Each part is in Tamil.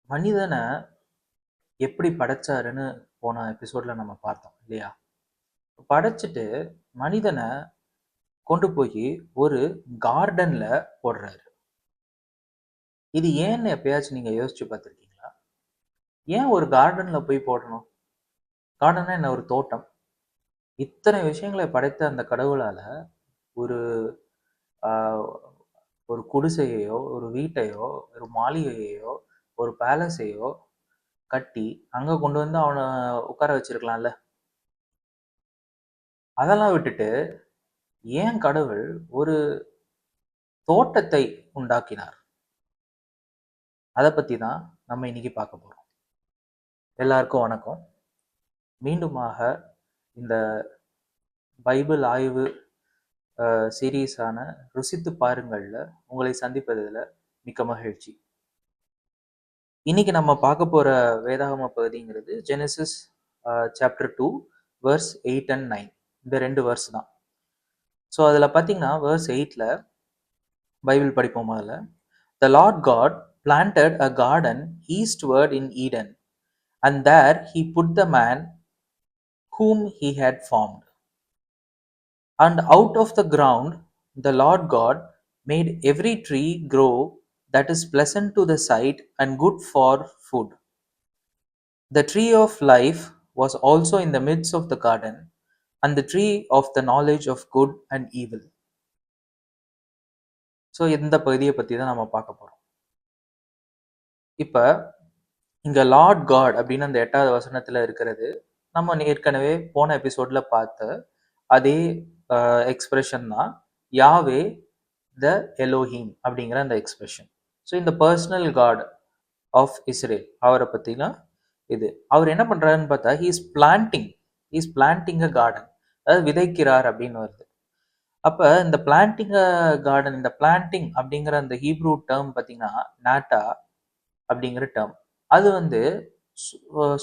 மனிதனை எப்படி படைச்சாருன்னு போன எபிசோட்ல நம்ம பார்த்தோம் இல்லையா? படைச்சிட்டு மனிதனை கொண்டு போய் ஒரு கார்டன்ல போடுறாரு. இது ஏன்னு எப்பயாச்சும் நீங்க யோசிச்சு பார்த்துருக்கீங்களா? ஏன் ஒரு கார்டன்ல போய் போடணும்? கார்டன்னா என்ன? ஒரு தோட்டம். இத்தனை விஷயங்களை படைத்த அந்த கடவுளால ஒரு ஆஹ், ஒரு குடிசையையோ, ஒரு வீட்டையோ, ஒரு மாளிகையையோ, ஒரு பேலஸையோ கட்டி அங்க கொண்டு வந்து அவனை உட்கார வச்சிருக்கலாம்ல. அதெல்லாம் விட்டுட்டு ஏன் கடவுள் ஒரு தோட்டத்தை உண்டாக்கினார்? அதை பத்தி தான் நம்ம இன்னைக்கு பார்க்க போறோம். எல்லாருக்கும் வணக்கம். மீண்டுமாக இந்த பைபிள் ஆய்வு சீரீஸான ருசித்து பாருங்கள்ல உங்களை சந்திப்பதில் மிக்க மகிழ்ச்சி. இன்னைக்கு நம்ம பார்க்க போற வேதாகம பகுதிங்கிறது ஜெனசிஸ் சாப்டர் 2 வெர்ஸ் 8 and 9. இந்த 2 வெர்ஸ் தான். ஸோ அதில் பார்த்தீங்கன்னா வெர்ஸ் 8ல பைபிள் படிப்போம். அதில் The Lord God planted a garden eastward in Eden, and there he put the man whom he had formed. And out of the ground the Lord God made every tree grow that is pleasant to the sight and good for food. The tree of life was also in the midst of the garden, and the tree of the knowledge of good and evil. So இந்த பகுதியை பற்றி தான் நம்ம பார்க்க போகிறோம். இப்போ இங்கே லார்ட் காட் அப்படின்னு அந்த 8வது வசனத்தில் இருக்கிறது நம்ம ஏற்கனவே போன எபிசோட்ல பார்த்த அதே எக்ஸ்பிரஷன் தான், யாவே த எலோஹீம் அப்படிங்கிற அந்த எக்ஸ்பிரஷன். ஸோ இந்த பர்சனல் காட் ஆஃப் இஸ்ரேல் அவரை பற்றினா இது. அவர் என்ன பண்ணுறாருன்னு பார்த்தா ஹீஸ் பிளான்டிங் அ கார்டன், அதாவது விதைக்கிறார் அப்படின்னு வருது. அப்போ இந்த பிளான்டிங் அ கார்டன், இந்த பிளான்டிங் அப்படிங்கிற அந்த ஹீப்ரூ டேர்ம் பார்த்தீங்கன்னா நாட்டா அப்படிங்கிற டேர்ம். அது வந்து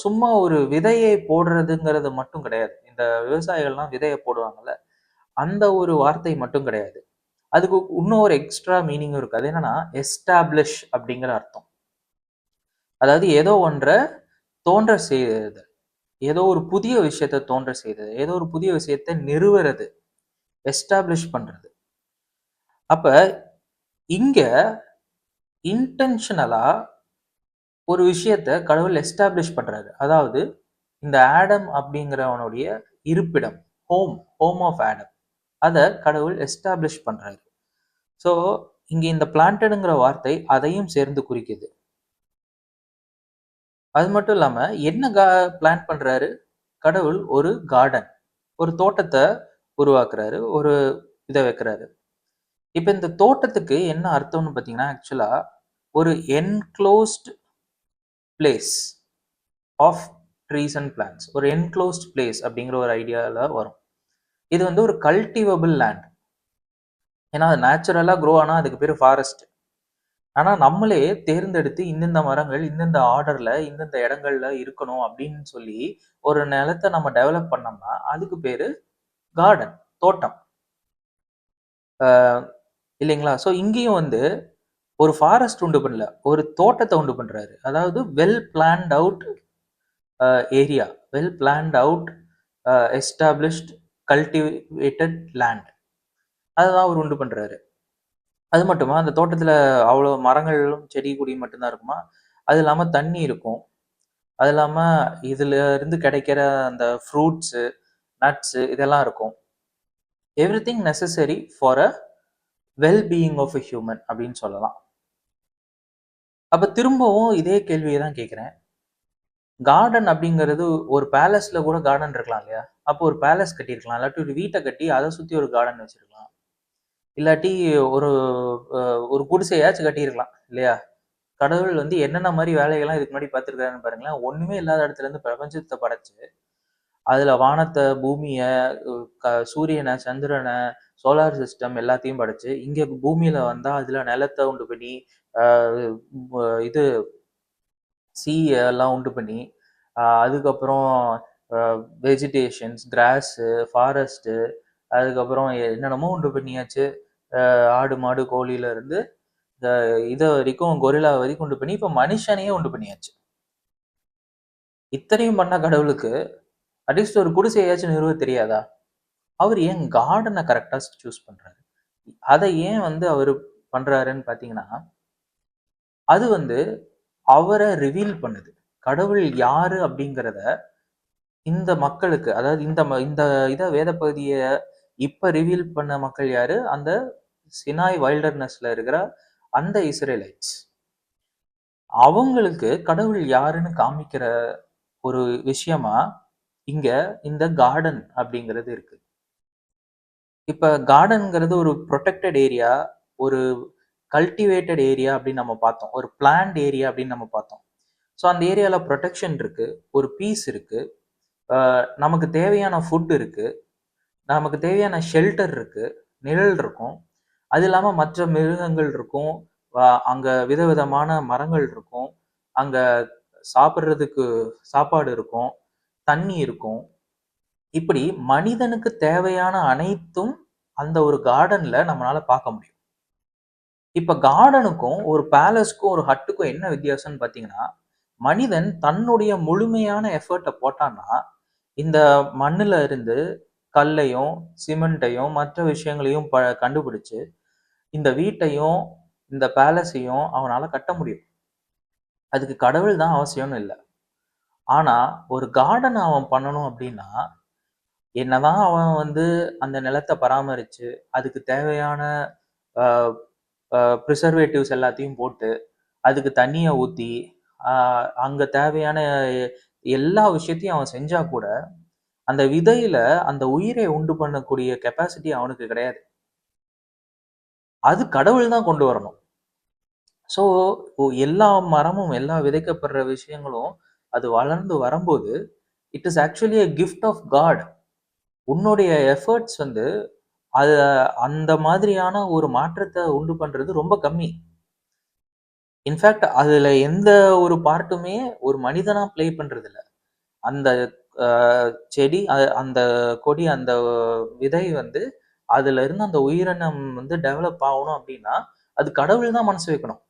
சும்மா ஒரு விதையை போடுறதுங்கிறது மட்டும் கிடையாது. இந்த விவசாயிகள்லாம் விதையை போடுவாங்கல்ல, அந்த ஒரு வார்த்தை மட்டும் கிடையாது. அதுக்கு இன்னும் ஒரு எக்ஸ்ட்ரா மீனிங் இருக்கு. அது என்னன்னா எஸ்டாப்ளிஷ் அப்படிங்கிற அர்த்தம். அதாவது ஏதோ ஒன்றை தோன்ற செய்தது, ஏதோ ஒரு புதிய விஷயத்தை தோன்ற செய்தது, ஏதோ ஒரு புதிய விஷயத்தை நிறுவுறது, எஸ்டாப்ளிஷ் பண்றது. அப்ப இங்க இன்டென்ஷனலா ஒரு விஷயத்த கடவுள் எஸ்டாப்ளிஷ் பண்றாரு. அதாவது இந்த ஆடம் அப்படிங்கிறவனுடைய இருப்பிடம், ஹோம் ஆஃப் ஆடம், அதை கடவுள் எஸ்டாப்ளிஷ் பண்றாரு. ஸோ இங்க இந்த பிளான்டடுங்கிற வார்த்தை அதையும் சேர்ந்து குறிக்குது. அது மட்டும் இல்லாம என்ன பிளான் பண்றாரு கடவுள்? ஒரு கார்டன், ஒரு தோட்டத்தை உருவாக்குறாரு, ஒரு இதை வைக்கிறாரு. இப்ப இந்த தோட்டத்துக்கு என்ன அர்த்தம்னு பாத்தீங்கன்னா ஆக்சுவலா ஒரு enclosed place of trees and plants, ஒரு என்க்ளோஸ்ட் பிளேஸ் அப்படிங்கிற ஒரு ஐடியால வரும். இது வந்து ஒரு கல்டிவபிள் லேண்ட். ஏன்னா அது நேச்சுரலா க்ரோ ஆனா அதுக்கு பேர் ஃபாரஸ்ட். ஆனா நம்மளே தேர்ந்தெடுத்து இந்தந்த மரங்கள் இந்தந்த ஆர்டர்ல இந்தந்த இடங்கள்ல இருக்கணும் அப்படின்னு சொல்லி ஒரு நிலத்தை நம்ம டெவலப் பண்ணோம்னா அதுக்கு பேரு கார்டன், தோட்டம் இல்லைங்களா? ஸோ இங்கேயும் வந்து ஒரு ஃபாரஸ்ட் உண்டு பண்ணல, ஒரு தோட்டத்தை உண்டு பண்றாரு. அதாவது well planned out area, well planned out established cultivated land, அதுதான் அவர் உண்டு பண்றாரு. அது மட்டுமா, அந்த தோட்டத்துல அவ்வளோ மரங்களும் செடி கொடி மட்டும்தான் இருக்குமா? அது இல்லாம தண்ணி இருக்கும். அது இல்லாம இதுல இருந்து கிடைக்கிற அந்த ஃப்ரூட்ஸு, நட்ஸு இதெல்லாம் இருக்கும். Everything necessary for a well being of a human அப்படின்னு சொல்லலாம். அப்ப திரும்பவும் இதே கேள்வியை தான் கேட்கிறேன். கார்டன் அப்படிங்கிறது ஒரு பேலஸ்ல கூட கார்டன் இருக்கலாம் இல்லையா? அப்போ ஒரு பேலஸ் கட்டியிருக்கலாம், இல்லாட்டி ஒரு வீட்டை கட்டி அதை சுத்தி ஒரு கார்டன் வச்சிருக்கலாம், இல்லாட்டி ஒரு ஒரு குடிசையாச்சும் கட்டியிருக்கலாம் இல்லையா? கடவுள் வந்து என்னென்ன மாதிரி வேலைகள்லாம் இதுக்கு முன்னாடி பார்த்துருக்காருன்னு பாருங்களேன். ஒண்ணுமே இல்லாத இடத்துல இருந்து பிரபஞ்சத்தை படைச்சு அதுல வானத்தை, பூமிய, சூரியனை, சந்திரனை, சோலார் சிஸ்டம் எல்லாத்தையும் படைச்சு இங்க பூமியில வந்தா அதுல நிலத்தை உண்டு பண்ணி இது சி எல்லாம் உண்டு பண்ணி அதுக்கப்புறம் வெஜிடேஷன்ஸ், கிராஸு, ஃபாரஸ்ட்டு, அதுக்கப்புறம் என்னென்னமோ உண்டு பண்ணியாச்சு. ஆடு மாடு கோழியில இருந்து இதை வரைக்கும் கொரில்லா வரைக்கும் உண்டு பண்ணி இப்ப மனுஷனையே உண்டு பண்ணியாச்சு. இத்தனையும் பண்ண கடவுளுக்கு அட்லீஸ்ட் ஒரு குடிசையாச்சும் நிறுவ தெரியாதா? அவர் ஏன் கார்டனை கரெக்டா சூஸ் பண்றாரு? அதை ஏன் அவரு பண்றாருன்னு பாத்தீங்கன்னா, அது அவரை ரிவீல் பண்ணுது. கடவுள் யாரு அப்படிங்கிறத இந்த மக்களுக்கு, அதாவது இந்த இத வேத பகுதிய இப்ப ரிவீல் பண்ண மக்கள் யாரு? அந்த சினாய் வைல்டர்னஸ்ல இருக்கிற அந்த இஸ்ரேலைட்ஸ். அவங்களுக்கு கடவுள் யாருன்னு காமிக்கிற ஒரு விஷயமா இங்க இந்த கார்டன் அப்படிங்கிறது இருக்கு. இப்ப கார்டன்ங்கிறது ஒரு ப்ரொடெக்டட் ஏரியா, ஒரு கல்டிவேட்டட் ஏரியா அப்படின்னு நம்ம பார்த்தோம். ஒரு பிளான்ட் ஏரியா அப்படின்னு நம்ம பார்த்தோம். ஸோ அந்த ஏரியால ப்ரொடெக்ஷன் இருக்கு, ஒரு பீஸ் இருக்கு, நமக்கு தேவையான ஃபுட் இருக்கு, நமக்கு தேவையான ஷெல்டர் இருக்கு, நிழல் இருக்கும். அது இல்லாம மற்ற மிருகங்கள் இருக்கும். அங்க விதவிதமான மரங்கள் இருக்கும். அங்க சாப்பிடுறதுக்கு சாப்பாடு இருக்கும், தண்ணி இருக்கும். இப்படி மனிதனுக்கு தேவையான அனைத்தும் அந்த ஒரு கார்டன்ல நம்மளால பார்க்க முடியும். இப்ப கார்டனுக்கும் ஒரு பேலஸ்க்கும் ஒரு ஹட்டுக்கும் என்ன வித்தியாசம்னு பாத்தீங்கன்னா, மனிதன் தன்னுடைய முழுமையான எஃபர்ட்டை போட்டான்னா இந்த மண்ணுல இருந்து கல்லையும் சிமெண்ட்டையும் மற்ற விஷயங்களையும் கண்டுபிடிச்சு இந்த வீட்டையும் இந்த பேலஸையும் அவனால கட்ட முடியும். அதுக்கு கடவுள் தான் அவசியம்னு இல்லை. ஆனா ஒரு கார்டன் அவன் பண்ணணும் அப்படின்னா, என்னதான் அவன் அந்த நிலத்தை பராமரிச்சு அதுக்கு தேவையான ப்ரிசர்வேட்டிவ்ஸ் எல்லாத்தையும் போட்டு அதுக்கு தண்ணியை ஊற்றி அங்கே தேவையான எல்லா விஷயத்தையும் அவன் செஞ்சா கூட அந்த விதையில அந்த உயிரை உண்டு பண்ணக்கூடிய கெப்பாசிட்டி அவனுக்கு கிடையாது. அது கடவுள் தான் கொண்டு வரணும். ஸோ எல்லா மரமும் எல்லா விதைக்கப்படுற விஷயங்களும் அது வளர்ந்து வரும்போது it is actually a gift of God. உன்னுடைய எஃபர்ட்ஸ் அது அந்த மாதிரியான ஒரு மாற்றத்தை உண்டு பண்றது ரொம்ப கம்மி. இன்ஃபேக்ட் அதுல எந்த ஒரு பார்ட்டுமே ஒரு மனிதனா பிளே பண்றது இல்லை. அந்த செடி அந்த கொடி அந்த விதை அதுல இருந்து அந்த உயிரினம் டெவலப் ஆகணும் அப்படின்னா அது கடவுள் தான் மனசு வைக்கணும்.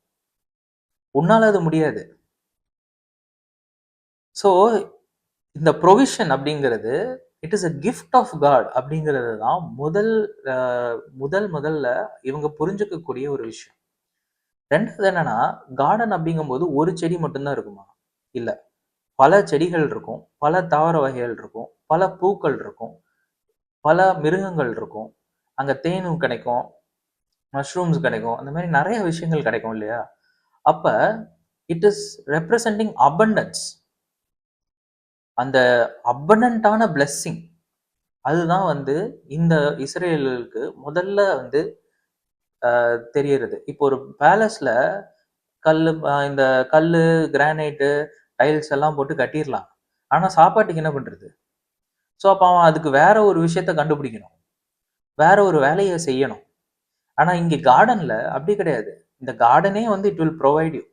உன்னால அது முடியாது. ஸோ இந்த ப்ரொவிஷன் அப்படிங்கிறது it is a gift of God அப்படிங்கிறது தான் முதல்ல இவங்க புரிஞ்சுக்கக்கூடிய ஒரு விஷயம். ரெண்டாவது என்னன்னா, கார்டன் அப்படிங்கும்போது ஒரு செடி மட்டும்தான் இருக்குமா? இல்ல, பல செடிகள் இருக்கும், பல தாவர வகைகள் இருக்கும், பல பூக்கள் இருக்கும், பல மிருகங்கள் இருக்கும், அங்க தேனும் கிடைக்கும், மஷ்ரூம்ஸ் கிடைக்கும், அந்த மாதிரி நிறைய விஷயங்கள் கிடைக்கும் இல்லையா? அப்ப இட் இஸ் ரெப்ரசன்டிங் அபண்டன்ஸ். அந்த அபண்டன்டான பிளெஸ்ஸிங் அதுதான் இந்த இஸ்ரேலுக்கு முதல்ல தெரியறது. இப்போ ஒரு பேலஸ்ல கல்லு இந்த கல்லு, கிரானைட்டு, டைல்ஸ் எல்லாம் போட்டு கட்டிடலாம். ஆனா சாப்பாட்டுக்கு என்ன பண்றது? ஸோ அப்ப அவன் அதுக்கு வேற ஒரு விஷயத்த கண்டுபிடிக்கணும், வேற ஒரு வேலையை செய்யணும். ஆனா இங்க கார்டன்ல அப்படி கிடையாது. இந்த கார்டனே it will provide you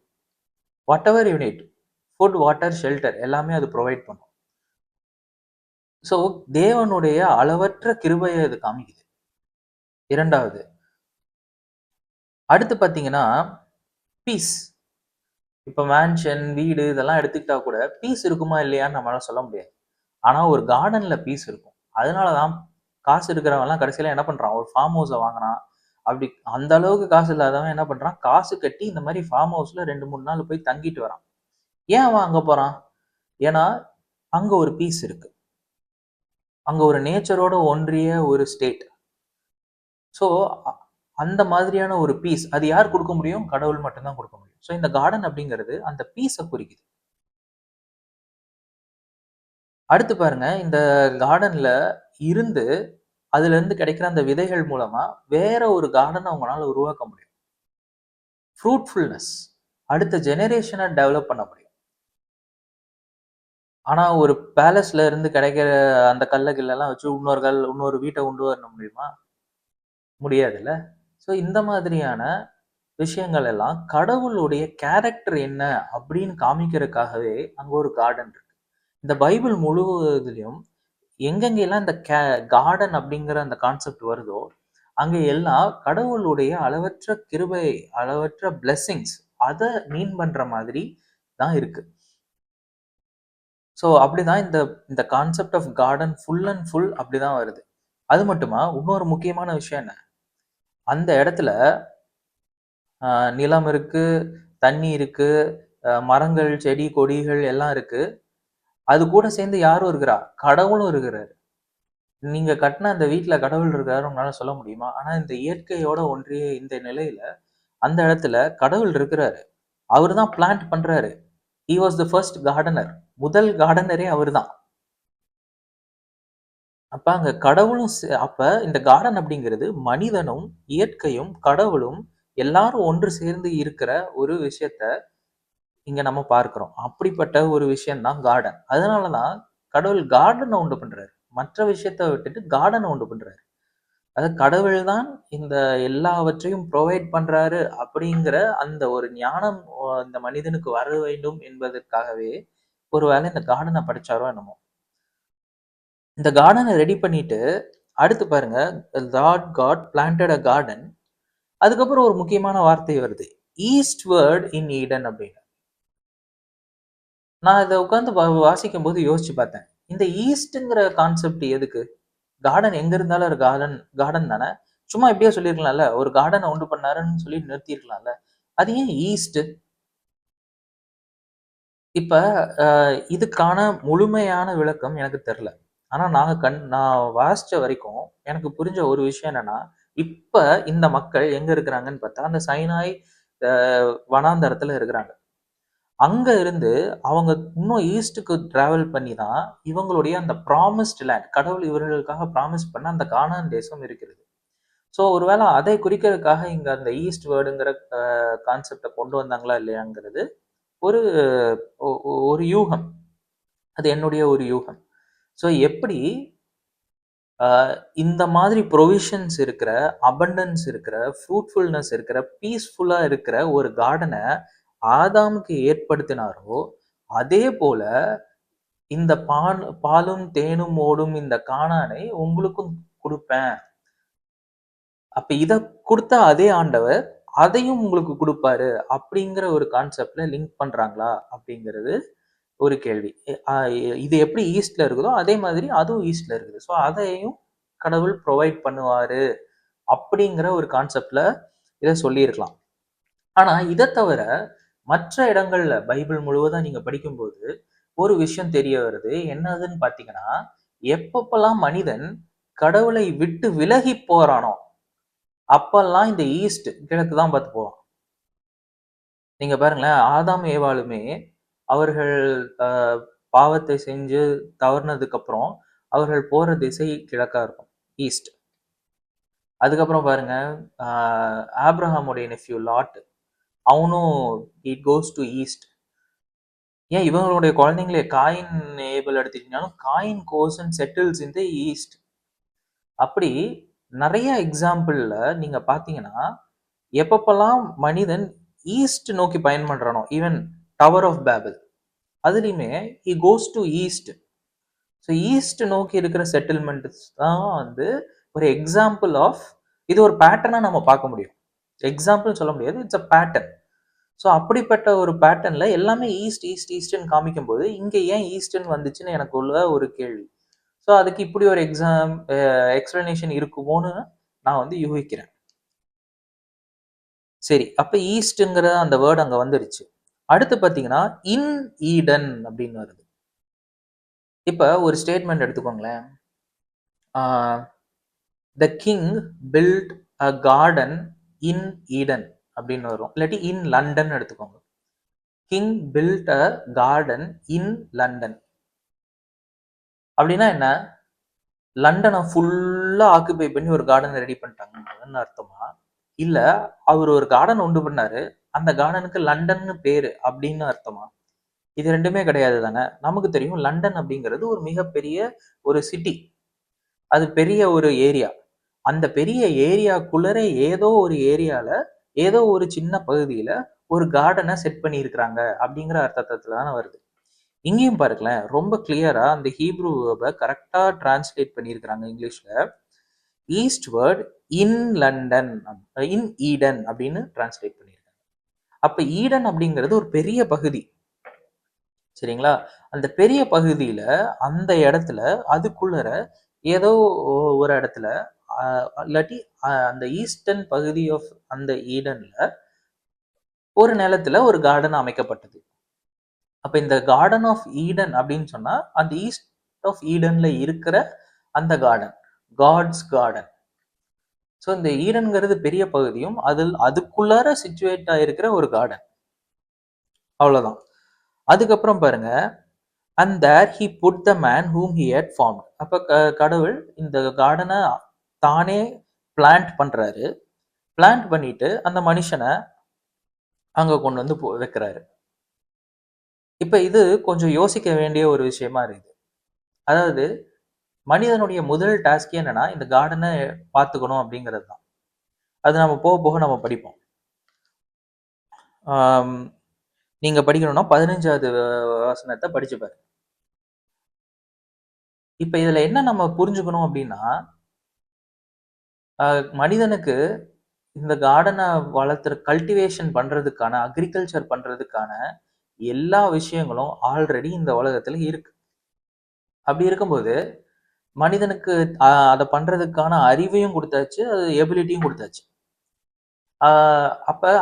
whatever you need. Food, water, shelter எல்லாமே அது ப்ரொவைட் பண்ணும். ஸோ தேவனுடைய அளவற்ற கிருபையை இது காமிக்குது. இரண்டாவது, அடுத்து பாத்தீங்கன்னா பீஸ். இப்ப மேன்ஷன், வீடு இதெல்லாம் எடுத்துக்கிட்டா கூட பீஸ் இருக்குமா இல்லையான்னு நம்மளால சொல்ல முடியாது. ஆனா ஒரு கார்டன்ல பீஸ் இருக்கும். அதனாலதான் காசு இருக்கிறவன் எல்லாம் கடைசியில என்ன பண்றான், ஒரு ஃபார்ம் ஹவுஸை வாங்குறான். அப்படி அந்த அளவுக்கு காசு இல்லாதவன் என்ன பண்றான், காசு கட்டி இந்த மாதிரி ஃபார்ம் ஹவுஸ்ல 2-3 நாள் போய் தங்கிட்டு வரான். ஏன் அவன் அங்க போறான்? ஏன்னா அங்க ஒரு பீஸ் இருக்கு, அங்க ஒரு நேச்சரோட ஒன்றிய ஒரு ஸ்டேட். ஸோ அந்த மாதிரியான ஒரு பீஸ் அது யார் கொடுக்க முடியும்? கடவுள் மட்டும்தான் கொடுக்க முடியும். ஸோ இந்த கார்டன் அப்படிங்கிறது அந்த பீஸை குறிக்குது. அடுத்து பாருங்க, இந்த கார்டன்ல இருந்து அதுல இருந்து கிடைக்கிற அந்த விதைகள் மூலமா வேற ஒரு கார்டன் அவங்களால உருவாக்க முடியும். ஃப்ரூட்ஃபுல்னஸ், அடுத்த ஜெனரேஷனை டெவலப் பண்ண முடியும். ஆனா ஒரு பேலஸ்ல இருந்து கிடைக்கிற அந்த கல்லெல்லாம் வச்சு இன்னொரு வீட்டை கொண்டு வர முடியுமா? முடியாதுல்ல. ஸோ இந்த மாதிரியான விஷயங்கள் எல்லாம் கடவுளுடைய கேரக்டர் என்ன அப்படின்னு காமிக்கிறதுக்காகவே அங்க ஒரு கார்டன் இருக்கு. இந்த பைபிள் முழுவதிலும் எங்கெங்கெல்லாம் இந்த கார்டன் அப்படிங்கிற அந்த கான்செப்ட் வருதோ அங்க எல்லாம் கடவுளுடைய அளவற்ற கிருபை, அளவற்ற பிளெஸிங்ஸ் அத மீன் பண்ற மாதிரி தான் இருக்கு. ஸோ அப்படிதான் இந்த இந்த concept of garden full and full அப்படிதான் வருது. அது மட்டுமா, இன்னொரு முக்கியமான விஷயம் என்ன? அந்த இடத்துல நிலம் இருக்கு, தண்ணி இருக்கு, மரங்கள், செடி, கொடிகள் எல்லாம் இருக்கு. அது கூட சேர்ந்து யாரும் இருக்கிறா? கடவுளும் இருக்கிறாரு. நீங்க கட்டின அந்த வீட்ல கடவுள் இருக்காருன்னு உங்களால சொல்ல முடியுமா? ஆனா இந்த இயற்கையோட ஒன்றிய இந்த நிலையில, அந்த இடத்துல கடவுள் இருக்கிறாரு. அவரு தான் பிளான்ட் பண்றாரு. He was the first gardener. முதல் கார்டனரே அவர்தான். அப்ப அங்க கடவுளும் அப்ப இந்த கார்டன் அப்படிங்கிறது மனிதனும், இயற்கையும், கடவுளும் எல்லாரும் ஒன்று சேர்ந்து இருக்கிற ஒரு விஷயத்த இங்க நம்ம பார்க்கிறோம். அப்படிப்பட்ட ஒரு விஷயம் தான் கார்டன். அதனால தான் கடவுள் கார்டன உண்டு பண்றாரு. மற்ற விஷயத்த விட்டுட்டு கார்டன உண்டு பண்றாரு. அதாவது கடவுள் தான் இந்த எல்லாவற்றையும் ப்ரொவைட் பண்றாரு அப்படிங்கிற அந்த ஒரு ஞானம் இந்த மனிதனுக்கு வர வேண்டும் என்பதற்காகவே ஒருவேளை இந்த கார்டனை படைச்சாரோ என்னமோ. இந்த கார்டனை ரெடி பண்ணிட்டு அடுத்து பாருங்க, Lord God planted a garden. அதுக்கப்புறம் ஒரு முக்கியமான வார்த்தை வருது, ஈஸ்ட்வர்ட் இன் ஈடன் அப்படின்னு. நான் இதை உட்காந்து வாசிக்கும் போது யோசிச்சு பார்த்தேன், இந்த ஈஸ்ட்ங்கிற கான்செப்ட் எதுக்கு? கார்டன் எங்க இருந்தாலும் ஒரு கார்டன் கார்டன் தானே. சும்மா இப்படியே சொல்லியிருக்கலாம்ல, ஒரு கார்டனை உண்டு பண்ணாருன்னு சொல்லி நிறுத்தியிருக்கலாம்ல. அது ஏன் ஈஸ்ட்? இப்ப இதுக்கான முழுமையான விளக்கம் எனக்கு தெரியல. ஆனா நான் வாசிச்ச வரைக்கும் எனக்கு புரிஞ்ச ஒரு விஷயம் என்னன்னா, இப்ப இந்த மக்கள் எங்க இருக்கிறாங்கன்னு பார்த்தா, அந்த சைனாய் வனாந்தரத்துல இருக்கிறாங்க. அங்க இருந்து அவங்க இன்னும் ஈஸ்ட்டுக்கு டிராவல் பண்ணி தான் இவங்களுடைய அந்த ப்ராமிஸ்ட் லேண்ட், கடவுள் இவர்களுக்காக ப்ராமிஸ் பண்ண அந்த கானான் தேசம் இருக்கிறது. ஸோ ஒருவேளை அதை குறிக்கிறதுக்காக இங்க அந்த ஈஸ்ட் வேர்டுங்கிற கான்செப்டை கொண்டு வந்தாங்களா இல்லையாங்கிறது ஒரு ஒரு யூகம். அது என்னுடைய ஒரு யூகம். ஸோ எப்படி இந்த மாதிரி ப்ரொவிஷன்ஸ் இருக்கிற, அபண்டன்ஸ் இருக்கிற, ஃப்ரூட்ஃபுல்னஸ் இருக்கிற, பீஸ்ஃபுல்லா இருக்கிற ஒரு கார்டனை ஆதாமுக்கு ஏற்படுத்தினாரோ, அதே போல இந்த பாலும் தேனும் ஓடும் இந்த கானானை உங்களுக்கும் கொடுப்பேன். அப்ப இத கொடுத்த அதே ஆண்டவர் அதையும் உங்களுக்கு கொடுப்பாரு அப்படிங்கிற ஒரு கான்செப்ட்ல லிங்க் பண்றாங்களா அப்படிங்கிறது ஒரு கேள்வி. இது எப்படி ஈஸ்ட்ல இருக்குதோ அதே மாதிரி அதுவும் ஈஸ்ட்ல இருக்குது. ஸோ அதையும் கடவுள் ப்ரொவைட் பண்ணுவாரு அப்படிங்கிற ஒரு கான்செப்ட்ல இதை சொல்லியிருக்கலாம். ஆனா இதை தவிர மற்ற இடங்கள்ல பைபிள் முழுவதும் நீங்க படிக்கும்போது ஒரு விஷயம் தெரிய வருது. என்னதுன்னு பாத்தீங்கன்னா, எப்பப்பெல்லாம் மனிதன் கடவுளை விட்டு விலகி போறானோ அப்பெல்லாம் இந்த ஈஸ்ட் கிழக்கு தான் பார்த்து போவான். நீங்க பாருங்களேன், ஆதாம் ஏவாளுமே அவர்கள் பாவத்தை செஞ்சு தவறுனதுக்கு அப்புறம் அவர்கள் போற திசை கிழக்கா இருக்கும், ஈஸ்ட். அதுக்கப்புறம் பாருங்க, ஆப்ரஹாமுடைய நெஃப்யூ லாட், அவனும் இட் கோஸ் டு ஈஸ்ட். ஏன் இவங்களுடைய குழந்தைங்களே காயின் ஏபிள் எடுத்துக்கிட்டாலும் Cain goes and settles in the east. அப்படி நிறைய எக்ஸாம்பிள்ல நீங்க பாத்தீங்கன்னா, எப்பப்பெல்லாம் மனிதன் ஈஸ்ட் நோக்கி பயன் பண்றானோ, ஈவன் டவர் ஆஃப் பேபிள் அதுலயுமே he goes to east. So east நோக்கி இருக்கிற செட்டில்மெண்ட்ஸ் தான் வந்து ஒரு எக்ஸாம்பிள் ஆஃப், இது ஒரு பேட்டர்னா நம்ம பார்க்க முடியும். எக்ஸாம்பிள் சொல்ல முடியாது, இட்ஸ் அ பேட்டர்ன். ஸோ அப்படிப்பட்ட ஒரு பேட்டர்ன்ல எல்லாமே ஈஸ்ட் ஈஸ்ட் ஈஸ்ட்னு காமிக்கும் போது இங்க ஏன் ஈஸ்ட்னு வந்துச்சுன்னு எனக்கு உள்ள ஒரு கேள்வி. ஸோ அதுக்கு இப்படி ஒரு எக்ஸ்பிளனேஷன் இருக்குமோன்னு நான் வந்து யூகிக்கிறேன். சரி, அப்ப ஈஸ்ட்ங்கிற அந்த வேர்டு அங்க வந்துருச்சு. அடுத்து பாத்தீங்கன்னா இன் ஈடன் அப்படின்னு வருது. இப்ப ஒரு ஸ்டேட்மெண்ட் எடுத்துக்கோங்களேன். The king built a garden in Eden அப்படின்னு வரும். இல்லாட்டி இன் லண்டன் எடுத்துக்கோங்க. King built a garden in London அப்படின்னா என்ன? லண்டனை ஃபுல்லா ஆக்குபை பண்ணி ஒரு கார்டன் ரெடி பண்ணிட்டாங்கன்னு அர்த்தமா? இல்ல அவர் ஒரு கார்டன் உண்டு பண்ணாரு, அந்த கார்டனுக்கு லண்டன்னு பேரு அப்படின்னு அர்த்தமா? இது ரெண்டுமே கிடையாது தானே. நமக்கு தெரியும் லண்டன் அப்படிங்கிறது ஒரு மிகப்பெரிய ஒரு சிட்டி, அது பெரிய ஒரு ஏரியா. அந்த பெரிய ஏரியாக்குள்ளரே ஏதோ ஒரு ஏரியால ஏதோ ஒரு சின்ன பகுதியில ஒரு கார்டனை செட் பண்ணி இருக்கிறாங்க அப்படிங்கிற அர்த்தத்துல தானே வருது. இங்கேயும் பாருங்களேன், ரொம்ப கிளியரா அந்த ஹீப்ரூ வேர்பை கரெக்டா டிரான்ஸ்லேட் பண்ணியிருக்கிறாங்க இங்கிலீஷ்ல. Eastward in London, in Eden அப்படின்னு டிரான்ஸ்லேட் பண்ணியிருக்காங்க. அப்ப ஈடன் அப்படிங்கிறது ஒரு பெரிய பகுதி, சரிங்களா? அந்த பெரிய பகுதியில அந்த இடத்துல அதுக்குள்ளர ஏதோ ஒரு இடத்துல இல்லாட்டி அந்த ஈஸ்டர்ன் பகுதி ஆஃப் அந்த ஈடன்ல ஒரு நிலத்துல ஒரு கார்டன் அமைக்கப்பட்டது. அப்ப இந்த கார்டன் ஆஃப் ஈடன் அப்படின்னு சொன்னா அந்த ஈஸ்ட் ஆஃப் ஈடன்ல இருக்கிற அந்த கார்டன், காட்ஸ் கார்டன். ஸோ இந்த ஈடன்கிறது பெரிய பகுதியும் அதில் அதுக்குள்ளார சிச்சுவேட் ஆயிருக்கிற ஒரு கார்டன், அவ்வளவுதான். அதுக்கப்புறம் பாருங்க, and there he put the man whom he had formed. அப்ப கடவுள் இந்த கார்டனை தானே பிளான்ட் பண்றாரு. பிளான்ட் பண்ணிட்டு அந்த மனுஷனை அங்க கொண்டு வந்து வைக்கிறாரு. இப்ப இது கொஞ்சம் யோசிக்க வேண்டிய ஒரு விஷயமா இருக்குது. அதாவது மனிதனுடைய முதல் டாஸ்க் என்னன்னா இந்த கார்டனை பார்த்துக்கணும் அப்படிங்கிறது தான். அது நம்ம போக போக நம்ம படிப்போம். நீங்க படிக்கணும்னா 15வது வசனத்தை படிச்சு பாரு. இப்ப இதுல என்ன நம்ம புரிஞ்சுக்கணும் அப்படின்னா, மனிதனுக்கு இந்த கார்டனை வளர்த்துற கல்டிவேஷன் பண்றதுக்கான, அக்ரிகல்ச்சர் பண்றதுக்கான எல்லா விஷயங்களும் ஆல்ரெடி இந்த உலகத்துல இருக்கு. அப்படி இருக்கும்போது மனிதனுக்கு அதை பண்றதுக்கான அறிவையும் கொடுத்தாச்சு, அது எபிலிட்டியும் கொடுத்தாச்சு. அப்ப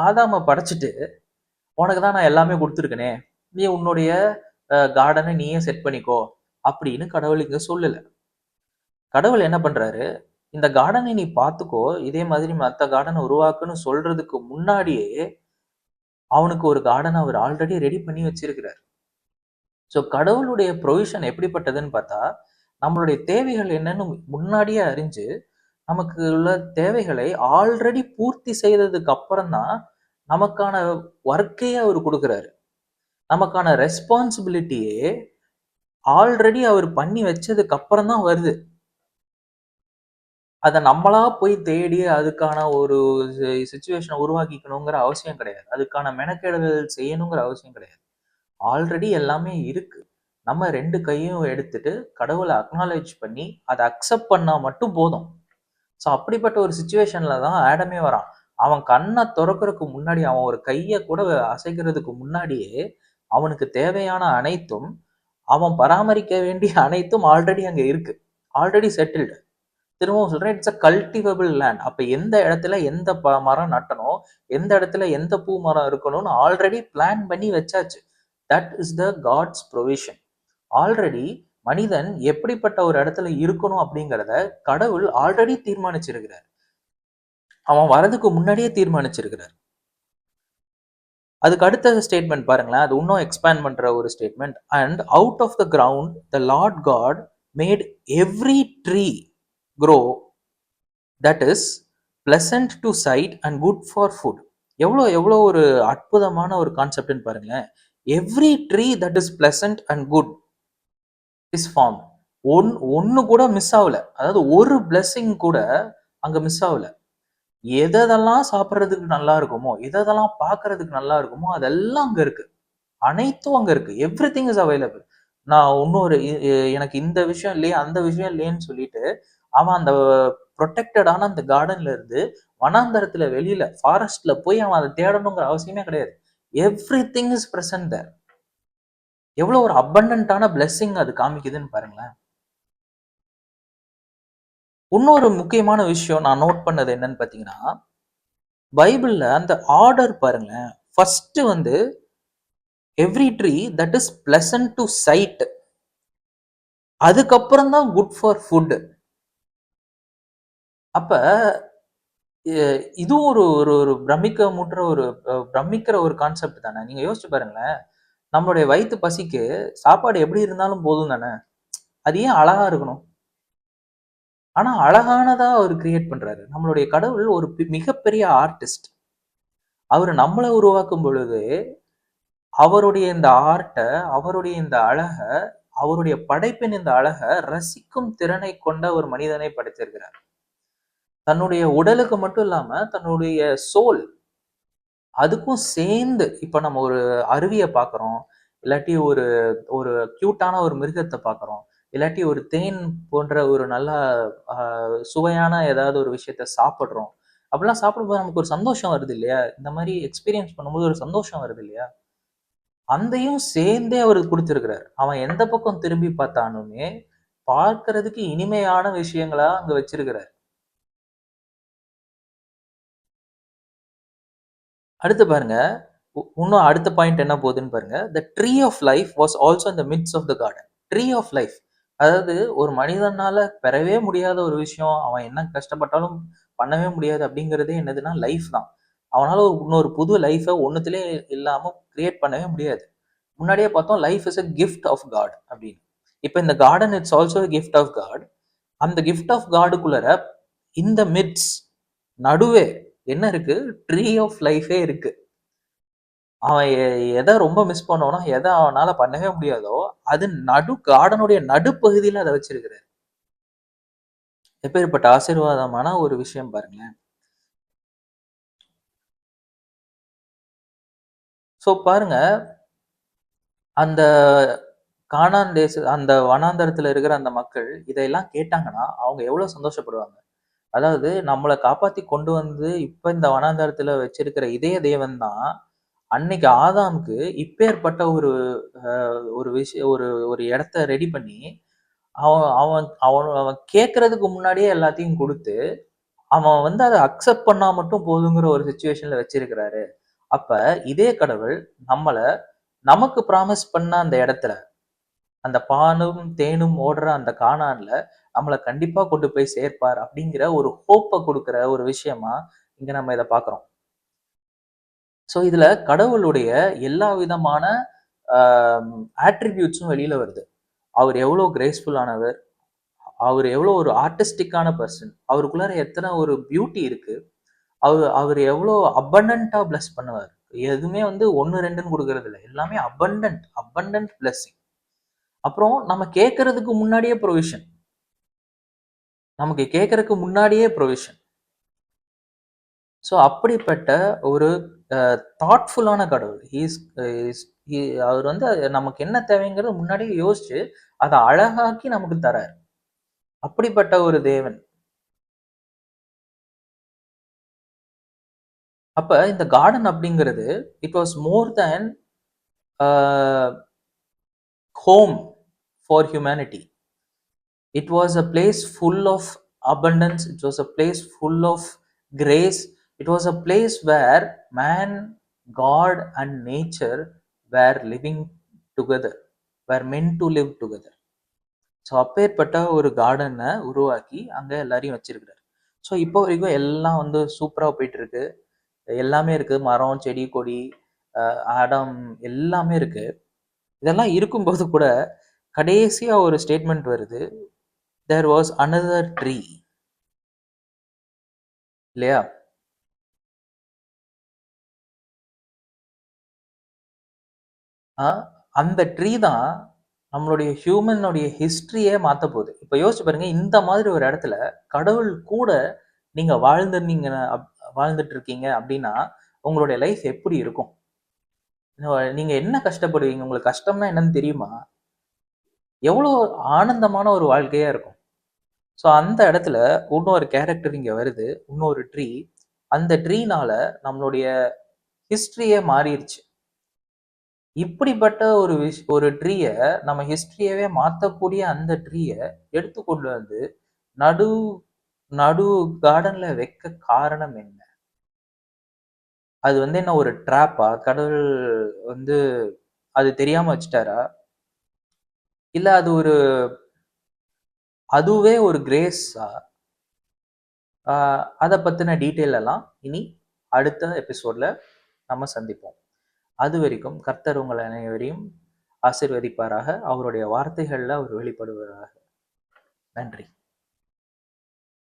ஆதாம படைச்சிட்டு உனக்கு தான் நான் எல்லாமே கொடுத்துருக்கனே, நீ உன்னுடைய கார்டனை நீயே செட் பண்ணிக்கோ அப்படின்னு கடவுள் இங்க சொல்லல. கடவுள் என்ன பண்றாரு, இந்த கார்டனை நீ பார்த்துக்கோ, இதே மாதிரி மற்ற கார்டனை உருவாக்குன்னு சொல்றதுக்கு முன்னாடியே அவனுக்கு ஒரு கார்டனை அவர் ஆல்ரெடி ரெடி பண்ணி வச்சிருக்கிறார். ஸோ கடவுளுடைய ப்ரொவிஷன் எப்படிப்பட்டதுன்னு பார்த்தா, நம்மளுடைய தேவைகள் என்னன்னு முன்னாடியே அறிஞ்சு நமக்கு உள்ள தேவைகளை ஆல்ரெடி பூர்த்தி செய்ததுக்கு அப்புறம் தான் நமக்கான ஒர்க்கையே அவர் கொடுக்குறாரு. நமக்கான ரெஸ்பான்சிபிலிட்டியே ஆல்ரெடி அவர் பண்ணி வச்சதுக்கு அப்புறம் தான் வருது. அதை நம்மளா போய் தேடி அதுக்கான ஒரு சிச்சுவேஷனை உருவாக்கிக்கணுங்கிற அவசியம் கிடையாது. அதுக்கான மெனக்கெடுதல் செய்யணுங்கிற அவசியம் கிடையாது. ஆல்ரெடி எல்லாமே இருக்கு. நம்ம 2 கையும் எடுத்துட்டு கடவுளை அக்னாலேஜ் பண்ணி அதை அக்செப்ட் பண்ணா மட்டும் போதும். ஸோ அப்படிப்பட்ட ஒரு சிச்சுவேஷன்ல தான் ஆடமே வரான். அவன் கண்ணை திறக்கிறதுக்கு முன்னாடி, அவன் ஒரு கையை கூட அசைக்கிறதுக்கு முன்னாடியே அவனுக்கு தேவையான அனைத்தும், அவன் பராமரிக்க வேண்டிய அனைத்தும் ஆல்ரெடி அங்க இருக்கு, ஆல்ரெடி செட்டில்டு. திரும்பவும் சொல்றேன், இட்ஸ் அ கல்டிவபிள் லேண்ட். அப்ப எந்த இடத்துல எந்த மரம் நட்டணும், எந்த இடத்துல எந்த பூ மரம் இருக்கணும்னு ஆல்ரெடி பிளான் பண்ணி வச்சாச்சு. That is the God's provision. Already மனிதன் எப்படிப்பட்ட ஒரு இடத்துல இருக்கணும் அப்படிங்கிறத கடவுள் ஆல்ரெடி தீர்மானிச்சிருக்கிறார். அவன் வரதுக்கு முன்னாடியே தீர்மானிச்சிருக்கிறார். அதுக்கு அடுத்த ஸ்டேட்மெண்ட் பாருங்களேன், அது இன்னும் எக்ஸ்பேண்ட் பண்ற ஒரு statement. And out of the ground the Lord God made every tree grow that is pleasant to sight and good for food. எவ்வளோ ஒரு அற்புதமான ஒரு கான்செப்ட்னு பாருங்களேன். Every tree that is pleasant and good is form. ஒன்னு கூட மிஸ் ஆகல. அதாவது ஒரு பிளெஸிங் கூட அங்க மிஸ் ஆகல. எதெல்லாம் சாப்பிட்றதுக்கு நல்லா இருக்குமோ, எதெல்லாம் பார்க்கறதுக்கு நல்லா இருக்குமோ அதெல்லாம் அங்க இருக்கு. அனைத்தும் அங்க இருக்கு. Every thing is available. நான் இன்னொரு எனக்கு இந்த விஷயம் இல்லையே, அந்த விஷயம் இல்லையேன்னு சொல்லிட்டு அவன் அந்த ப்ரொடெக்டடான அந்த கார்டன்ல இருந்து வனாந்தரத்துல வெளியில ஃபாரஸ்ட்ல போய் அவன் அதை தேடணுங்கிற அவசியமே கிடையாது. எவ்ரி திங் இஸ் பிரசன்ட் தேர். எவ்வளவு ஒரு அபண்டன்டான பிளெஸிங் அது காமிக்குதுன்னு பாருங்களேன். இன்னொரு முக்கியமான விஷயம் நான் நோட் பண்ணது என்னன்னு பாத்தீங்கன்னா, பைபிள்ல அந்த ஆர்டர் பாருங்களேன். ஃபர்ஸ்ட் வந்து every tree that is pleasant to sight, அதுக்கப்புறம் தான் குட் ஃபார் ஃபுட். அப்ப இதுவும் ஒரு ஒரு ஒரு பிரமிக்கிற ஒரு கான்செப்ட் தானே. நீங்க யோசிச்சு பாருங்களேன், நம்மளுடைய வயிற்று பசிக்கு சாப்பாடு எப்படி இருந்தாலும் போதும் தானே. அது ஏன் அழகா இருக்கணும்? ஆனா அழகானதா அவர் கிரியேட் பண்றாரு. நம்மளுடைய கடவுள் ஒரு மிகப்பெரிய ஆர்டிஸ்ட். அவர் நம்மளை உருவாக்கும் பொழுது அவருடைய இந்த ஆர்ட்டை, அவருடைய இந்த அழக, அவருடைய படைப்பின் இந்த அழக ரசிக்கும் திறனை கொண்ட ஒரு மனிதனை படைத்திருக்கிறார். தன்னுடைய உடலுக்கு மட்டும் இல்லாம தன்னுடைய சோல் அதுக்கும் சேர்ந்து. இப்ப நம்ம ஒரு அருவியை பார்க்குறோம், இல்லாட்டி ஒரு ஒரு கியூட்டான ஒரு மிருகத்தை பார்க்குறோம், இல்லாட்டி ஒரு தேன் போன்ற ஒரு நல்ல சுவையான ஏதாவது ஒரு விஷயத்த சாப்பிடுறோம். அப்படிலாம் சாப்பிடும்போது நமக்கு ஒரு சந்தோஷம் வருது இல்லையா? இந்த மாரி எக்ஸ்பீரியன்ஸ் பண்ணும்போது ஒரு சந்தோஷம் வருது இல்லையா? அதையும் சேர்ந்தே அவரு குடுத்திருக்கிறார். அவன் எந்த பக்கம் திரும்பி பார்த்தானுமே, பார்க்கிறதுக்கு இனிமையான விஷயங்களா அங்க வச்சிருக்கிறார். அடுத்து பாருங்க, இன்னும் அடுத்த பாயிண்ட் என்ன போகுதுன்னு பாருங்க. "The tree of life was also in the midst of the garden." Tree of life. அதாவது ஒரு மனிதனால பெறவே முடியாத ஒரு விஷயம், அவன் என்ன கஷ்டப்பட்டாலும் பண்ணவே முடியாது அப்படிங்கிறதே என்னதுன்னா லைஃப் தான். அவனால இன்னொரு புது லைஃப ஒண்ணுத்திலே இல்லாம கிரியேட் பண்ணவே முடியாது. முன்னாடியே பார்த்தோம் life is a gift of God அப்படின்னு. இப்ப இந்த garden it's also gift of God. அந்த கிஃப்ட் ஆஃப் காடுக்குள்ளர இந்த மிட்ஸ் நடுவே என்ன இருக்கு? ட்ரீ ஆஃப் லைஃபே இருக்கு. அவன் எத ரொம்ப மிஸ் பண்ணுவானோ, எத அவனால பண்ணவே முடியாதோ, அது கார்டனுடைய நடுப்பகுதியில அத வச்சிருக்கிறாரு. எப்பேர்ப்பட்ட ஆசீர்வாதமான ஒரு விஷயம் பாருங்களேன். சோ பாருங்க, அந்த அந்த வனாந்தரத்துல இருக்கிற அந்த மக்கள் இதையெல்லாம் கேட்டாங்கன்னா, அவங்க எவ்வளவு சந்தோஷப்படுவாங்க. அதாவது நம்மள காப்பாத்தி கொண்டு வந்து இப்ப இந்த வனாந்தரத்துல வச்சிருக்கிற இதே தேவன் தான், அன்னைக்கு ஆதாமுக்கு இப்பேற்பட்ட ஒரு ஒரு விஷயம் ஒரு ஒரு இடத்த ரெடி பண்ணி, அவன் அவன் அவன் அவன் கேட்கறதுக்கு முன்னாடியே எல்லாத்தையும் குடுத்து, அவன் வந்து அத அக்செப்ட் பண்ணா மட்டும் போதுங்கிற ஒரு சிச்சுவேஷன்ல வச்சிருக்கிறாரு. அப்ப இதே கடவுள் நம்மள நமக்கு ப்ராமிஸ் பண்ண அந்த இடத்துல, அந்த பாலும், தேனும் ஓடுற அந்த கானான்ல நம்மள கண்டிப்பா கொண்டு போய் சேர்ப்பார் அப்படிங்கிற ஒரு ஹோப்ப குடுக்குற ஒரு விஷயமா இங்க நம்ம இத பார்க்கிறோம். சோ இதுல கடவுளுடைய எல்லா விதமான ஆ அட்ரிபியூட்ஸும் வெளியில வருது. அவர் எவ்வளோ கிரேஸ்ஃபுல் ஆனவர். அவர் எவ்வளோ ஒரு ஆர்டிஸ்டிக்கான பெர்சன். அவருக்குள்ளார எத்தன ஒரு பியூட்டி இருக்கு. அவர் எவ்வளோ அபண்டன்ட்டா பிளெஸ் பண்ணுவார். எதுவுமே வந்து 1, 2ன்னு குடுக்குறது இல்ல. எல்லாமே அபண்டன்ட் பிளெஸ்ஸிங். அப்புறம் நம்ம கேட்கறதுக்கு முன்னாடியே புரோவிஷன். நமக்கு கேட்கறதுக்கு முன்னாடியே புரோவிஷன். ஸோ அப்படிப்பட்ட ஒரு தாட்ஃபுல்லான கடவுள். ஹி இஸ் இஸ் ஹி அவர் வந்து நமக்கு என்ன தேவைங்கிறத முன்னாடியே யோசிச்சு, அத அழகாக்கி நமக்கு தரார். அப்படிப்பட்ட ஒரு தேவன். அப்ப இந்த கார்டன் அப்படிங்கிறது, it was more than a home for humanity. It was a place full of abundance. It was a place full of grace. It was a place where man, God, and nature were living together, were meant to live together. So அப்பேற்பட்ட ஒரு கார்டனை உருவாக்கி அங்க எல்லாரையும் வச்சிருக்கிறாரு. ஸோ இப்போ வரைக்கும் எல்லாம் வந்து சூப்பரா போயிட்டு இருக்கு. எல்லாமே இருக்கு. மரம், செடி, கொடி, இடம் எல்லாமே இருக்கு. இதெல்லாம் இருக்கும்போது கூட கடைசியா ஒரு ஸ்டேட்மெண்ட் வருது. தேர் வாஸ் அனதர் ட்ரீ இல்லையா? ஆ அந்த ட்ரீ தான் நம்மளுடைய ஹியூமனுடைய ஹிஸ்டரியே மாத்த போகுது. இப்ப யோசிச்சு பாருங்க, இந்த மாதிரி ஒரு இடத்துல கடவுள் கூட நீங்க வாழ்ந்துட்டு இருக்கீங்க அப்படின்னா, உங்களுடைய லைஃப் எப்படி இருக்கும்? நீங்க என்ன கஷ்டப்படுவீங்க? உங்களுக்கு கஷ்டம்னா என்னன்னு தெரியுமா? எவ்வளோ ஆனந்தமான ஒரு வாழ்க்கையா இருக்கும். ஸோ அந்த இடத்துல இன்னொரு கேரக்டர் இங்க வருது. இன்னொரு ட்ரீ. அந்த ட்ரீனால நம்மளுடைய ஹிஸ்டரியே மாறிருச்சு. இப்படிப்பட்ட ஒரு ட்ரீய நம்ம ஹிஸ்டரியவே மாத்தக்கூடிய அந்த ட்ரீய எடுத்து கொண்டு வந்து நடு நடு கார்டன்ல வைக்க காரணம் என்ன? அது வந்து என்ன ஒரு ட்ராப்பா? கடவுள் வந்து அது தெரியாம வச்சுட்டாரா? இல்ல அது அதுவே ஒரு கிரேஸா? அத பத்தின டீட்டெயில் எல்லாம் இனி அடுத்த எபிசோட்ல நம்ம சந்திப்போம். அதுவரைக்கும் கர்த்தர் உங்கள் அனைவரையும் ஆசீர்வதிப்பாராக. அவருடைய வார்த்தைகள்ல அவர் வெளிப்படுவாராக. நன்றி.